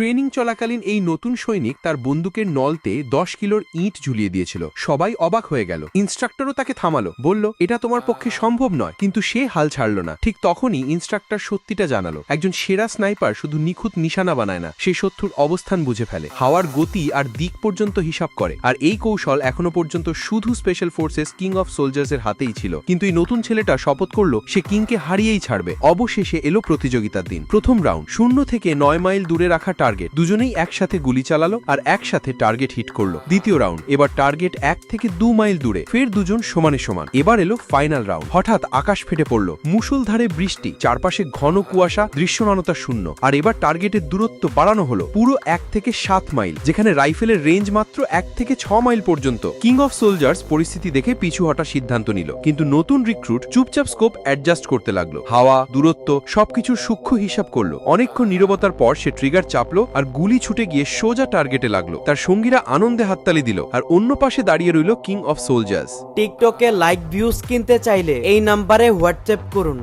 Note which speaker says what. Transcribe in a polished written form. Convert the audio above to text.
Speaker 1: Training চলাকালীন এই নতুন সৈনিক তার বন্দুকের নলতে 10 কিলোর ইট ঝুলিয়ে দিয়েছিল। সবাই অবাক হয়ে গেল। ইনস্ট্রাক্টরও তাকে থামালো, বলল এটা তোমার পক্ষে সম্ভব নয়, কিন্তু সে হাল ছাড়ল না। ঠিক তখনই ইনস্ট্রাক্টর সত্যিটা জানালো, একজন সেরা স্নাইপার শুধু নিখুঁত নিশানা বানায় না, সে শত্রুর অবস্থান বুঝে ফেলে, হাওয়ার গতি আর দিক পর্যন্ত হিসাব করে। আর এই কৌশল এখনো পর্যন্ত শুধু special forces king of soldiers এর হাতেই ছিল। কিন্তু এই নতুন ছেলেটা শপথ করলো সে কিংকে হারিয়েই ছাড়বে। অবশেষে এলো প্রতিযোগিতার দিন। প্রথম রাউন্ড, 0 থেকে 9 মাইল দূরে রাখা টার্গেট। দুজনেই একসাথে গুলি চালালো আর একসাথে টার্গেট হিট করলো। দ্বিতীয় রাউন্ড, এবার টার্গেট 1 থেকে 2 মাইল দূরে, ফের দুজন সমানে সমান। এবার এলো ফাইনাল রাউন্ড। হঠাৎ আকাশ ফেটে পড়লো, মুষলধারে বৃষ্টি, চারপাশে ঘন কুয়াশা, দৃশ্যমানতা শূন্য। আর এবার টার্গেটের দূরত্ব বাড়ানো হলো পুরো 1 থেকে 7 মাইল, যেখানে রাইফেলের রেঞ্জ মাত্র 1 থেকে 6 মাইল পর্যন্ত। কিং অফ সোলজার্স পরিস্থিতি দেখে পিছু হটার সিদ্ধান্ত নিল, কিন্তু নতুন রিক্রুট চুপচাপ স্কোপ অ্যাডজাস্ট করতে লাগলো। হাওয়া, দূরত্ব সবকিছুর সূক্ষ্ম হিসাব করলো। অনেকক্ষণ নীরবতার পর সে ট্রিগার চাপলো আর গুলি ছুটে গিয়ে সোজা টার্গেটে লাগলো। তার সঙ্গীরা আনন্দে হাততালি দিল, আর অন্য পাশে দাঁড়িয়ে রইল কিং অফ সোলজার্স।
Speaker 2: টিকটকে লাইক ভিউজ কিনতে চাইলে এই নাম্বারে হোয়াটসঅ্যাপ করুন।